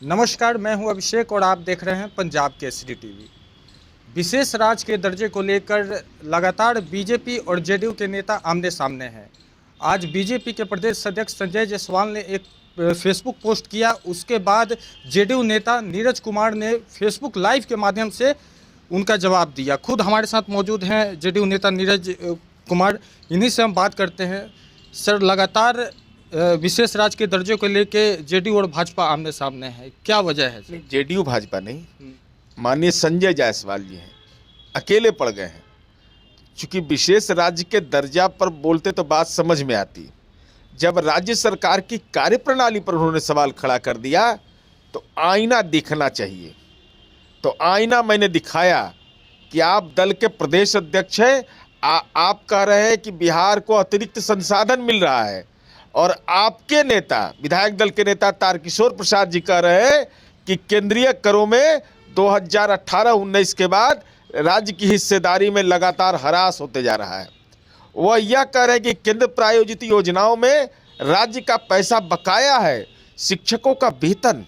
नमस्कार, मैं हूं अभिषेक और आप देख रहे हैं पंजाब केसरी टीवी। विशेष राज्य के दर्जे को लेकर लगातार बीजेपी और जेडीयू के नेता आमने सामने हैं। आज बीजेपी के प्रदेश अध्यक्ष संजय जायसवाल ने एक फेसबुक पोस्ट किया, उसके बाद जेडीयू नेता नीरज कुमार ने फेसबुक लाइव के माध्यम से उनका जवाब दिया। खुद हमारे साथ मौजूद हैं जेडीयू नेता नीरज कुमार, इन्हीं से हम बात करते हैं। सर, लगातार विशेष राज्य के दर्जे को लेके जेडीयू और भाजपा आमने सामने है, क्या वजह है? जेडीयू भाजपा नहीं, माननीय संजय जायसवाल जी हैं, अकेले पड़ गए हैं। क्योंकि विशेष राज्य के दर्जा पर बोलते तो बात समझ में आती, जब राज्य सरकार की कार्यप्रणाली पर उन्होंने सवाल खड़ा कर दिया तो आईना दिखना चाहिए। तो आईना मैंने दिखाया कि आप दल के प्रदेश अध्यक्ष हैं, आप कह रहे हैं कि बिहार को अतिरिक्त संसाधन मिल रहा है, और आपके नेता, विधायक दल के नेता तारकिशोर प्रसाद जी कह रहे हैं कि केंद्रीय करों में 2018-19 के बाद राज्य की हिस्सेदारी में लगातार ह्रास होते जा रहा है। वह यह कह रहे हैं कि केंद्र प्रायोजित योजनाओं में राज्य का पैसा बकाया है, शिक्षकों का वेतन।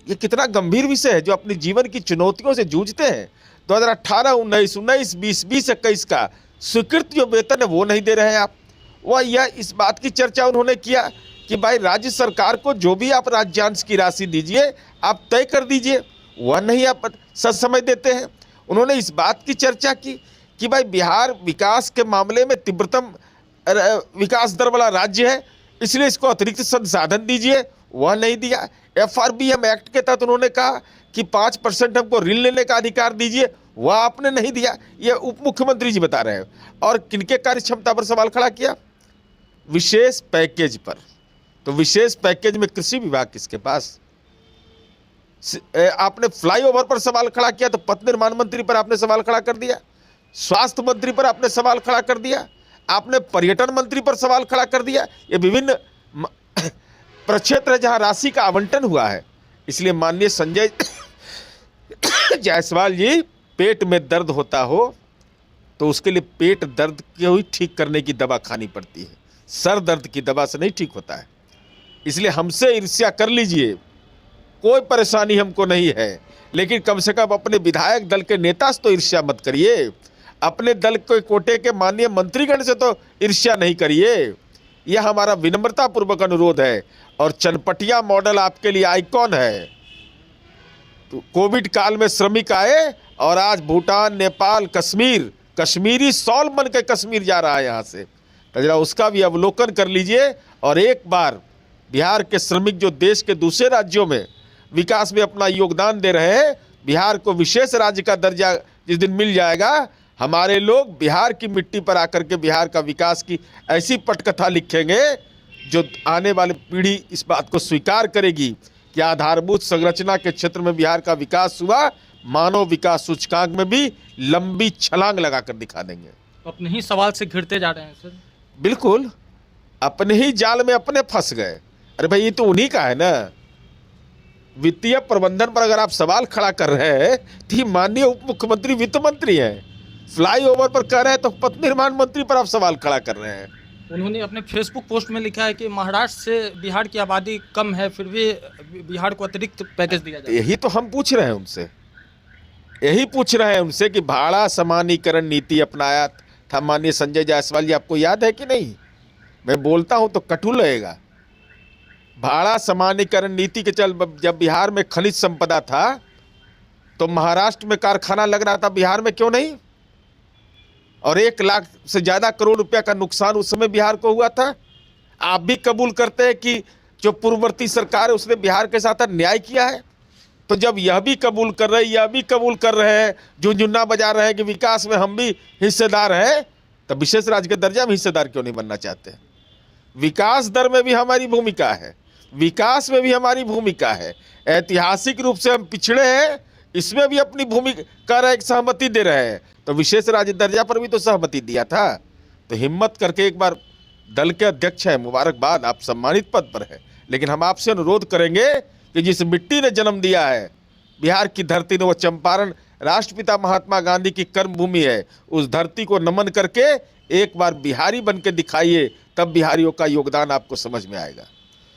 ये कितना गंभीर विषय है जो अपने जीवन की चुनौतियों से जूझते हैं। 2018-19, 19-20, 20-21 का स्वीकृत जो वेतन है वो नहीं दे रहे हैं आप। वह यह इस बात की चर्चा उन्होंने किया कि भाई राज्य सरकार को जो भी आप राज्यांश की राशि दीजिए आप तय कर दीजिए, वह नहीं आप सच समय देते हैं। उन्होंने इस बात की चर्चा की कि भाई बिहार विकास के मामले में तीव्रतम विकास दर वाला राज्य है, इसलिए इसको अतिरिक्त संसाधन दीजिए, वह नहीं दिया। FRBM एक्ट के तहत उन्होंने कहा कि 5% हमको ऋण लेने का अधिकार दीजिए, वह आपने नहीं दिया। ये उप मुख्यमंत्री जी बता रहे हैं। और किनके कार्य क्षमता पर सवाल खड़ा किया? विशेष पैकेज पर। तो विशेष पैकेज में कृषि विभाग किसके पास? आपने फ्लाईओवर पर सवाल खड़ा किया तो पथ निर्माण मंत्री पर आपने सवाल खड़ा कर दिया, स्वास्थ्य मंत्री पर आपने सवाल खड़ा कर दिया, आपने पर्यटन मंत्री पर सवाल खड़ा कर दिया। ये विभिन्न प्रक्षेत्र है जहां राशि का आवंटन हुआ है। इसलिए माननीय संजय जायसवाल जी, पेट में दर्द होता हो तो उसके लिए पेट दर्द को ही ठीक करने की दवा खानी पड़ती है, सर दर्द की दवा से नहीं ठीक होता है। इसलिए हमसे ईर्ष्या कर लीजिए, कोई परेशानी हमको नहीं है, लेकिन कम से कम अपने विधायक दल के नेता से तो ईर्ष्या मत करिए, अपने दल के कोटे के माननीय मंत्रीगण से तो ईर्ष्या नहीं करिए। यह हमारा विनम्रतापूर्वक अनुरोध है। और चनपटिया मॉडल आपके लिए आइकॉन है। तो कोविड काल में श्रमिक आए और आज भूटान, नेपाल, कश्मीर, कश्मीरी सॉल बन के कश्मीर जा रहा है यहाँ से, तो जरा उसका भी अवलोकन कर लीजिए। और एक बार बिहार के श्रमिक जो देश के दूसरे राज्यों में विकास में अपना योगदान दे रहे हैं, बिहार को विशेष राज्य का दर्जा जिस दिन मिल जाएगा, हमारे लोग बिहार की मिट्टी पर आकर के बिहार का विकास की ऐसी पटकथा लिखेंगे जो आने वाली पीढ़ी इस बात को स्वीकार करेगी कि आधारभूत संरचना के क्षेत्र में बिहार का विकास हुआ, मानव विकास सूचकांक में भी लंबी छलांग लगाकर दिखा देंगे। अपने ही सवाल से घिरते जा रहे हैं सर। बिल्कुल, अपने ही जाल में अपने फंस गए। अरे भाई, ये तो उन्हीं का है ना। वित्तीय प्रबंधन पर अगर आप सवाल खड़ा कर रहे हैं तो ये माननीय उप मुख्यमंत्री वित्त मंत्री हैं। फ्लाईओवर पर कह रहे हैं तो पथ निर्माण मंत्री पर आप सवाल खड़ा कर रहे हैं। उन्होंने अपने फेसबुक पोस्ट में लिखा है कि महाराष्ट्र से बिहार की आबादी कम है, फिर भी बिहार को अतिरिक्त पैकेज दिया जाए। यही तो हम पूछ रहे हैं उनसे, यही पूछ रहे हैं उनसे कि भाड़ा समानीकरण नीति अपनाया था माननीय संजय जायसवाल जी, आपको याद है कि नहीं? मैं बोलता हूं तो कटु लगेगा। भाड़ा समानीकरण नीति के चल जब बिहार में खनिज संपदा था तो महाराष्ट्र में कारखाना लग रहा था, बिहार में क्यों नहीं? और 1 लाख से ज्यादा करोड़ रुपया का नुकसान उस समय बिहार को हुआ था। आप भी कबूल करते हैं कि जो पूर्ववर्ती सरकार है उसने बिहार के साथ अन्याय किया है। तो जब यह भी कबूल कर रहे हैं, यह भी कबूल कर रहे हैं, झुनझुना बजा रहे हैं कि विकास में हम भी हिस्सेदार हैं, तब विशेष राज्य के दर्जा में हिस्सेदार क्यों नहीं बनना चाहते? विकास दर में भी हमारी भूमिका है, विकास में भी हमारी भूमिका है। ऐतिहासिक रूप से हम पिछड़े हैं, इसमें भी अपनी भूमिका का एक सहमति दे रहे हैं। तो विशेष राज्य दर्जा पर भी तो सहमति दिया था। तो हिम्मत करके एक बार, दल के अध्यक्ष हैं, मुबारकबाद, आप सम्मानित पद पर है, लेकिन हम आपसे अनुरोध करेंगे कि जिस मिट्टी ने जन्म दिया है बिहार की धरती ने, वो चंपारण राष्ट्रपिता महात्मा गांधी की कर्म भूमि है, उस धरती को नमन करके एक बार बिहारी बन के दिखाइए, तब बिहारियों का योगदान आपको समझ में आएगा।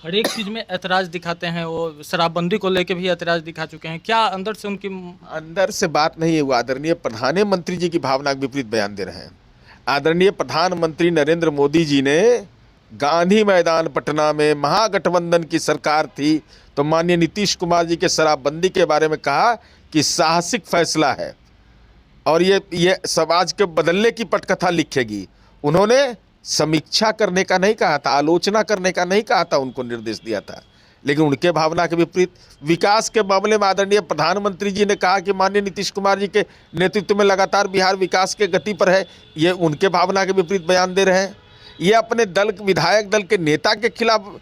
हर एक चीज़ में ऐतराज़ दिखाते हैं, वो शराबबंदी को लेके भी ऐतराज़ दिखा चुके हैं। क्या अंदर से उनकी अंदर से बात नहीं है, वो आदरणीय प्रधानमंत्री जी की भावना के विपरीत बयान दे रहे हैं। आदरणीय प्रधानमंत्री नरेंद्र मोदी जी ने गांधी मैदान पटना में महागठबंधन की सरकार थी तो माननीय नीतीश कुमार जी के शराबबंदी के बारे में कहा कि साहसिक फैसला है और ये समाज के बदलने की पटकथा लिखेगी। उन्होंने समीक्षा करने का नहीं कहा था, आलोचना करने का नहीं कहा था, उनको निर्देश दिया था। लेकिन उनके भावना के विपरीत विकास के मामले में आदरणीय प्रधानमंत्री जी ने कहा कि माननीय नीतीश कुमार जी के नेतृत्व में लगातार बिहार विकास के गति पर है। ये उनके भावना के विपरीत बयान दे रहे हैं। ये अपने दल विधायक दल के नेता के खिलाफ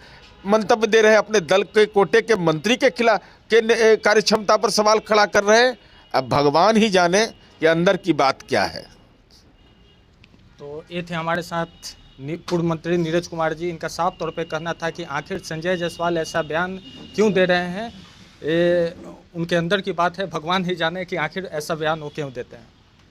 मंतव्य दे रहे हैं, अपने दल के कोटे के मंत्री के खिलाफ के कार्यक्षमता पर सवाल खड़ा कर रहे हैं। अब भगवान ही जाने कि अंदर की बात क्या है। तो ये थे हमारे साथ पूर्व मंत्री नीरज कुमार जी। इनका साफ तौर पे कहना था कि आखिर संजय जायसवाल ऐसा बयान क्यों दे रहे हैं, ये उनके अंदर की बात है, भगवान ही जाने कि आखिर ऐसा बयान वो क्यों देते हैं।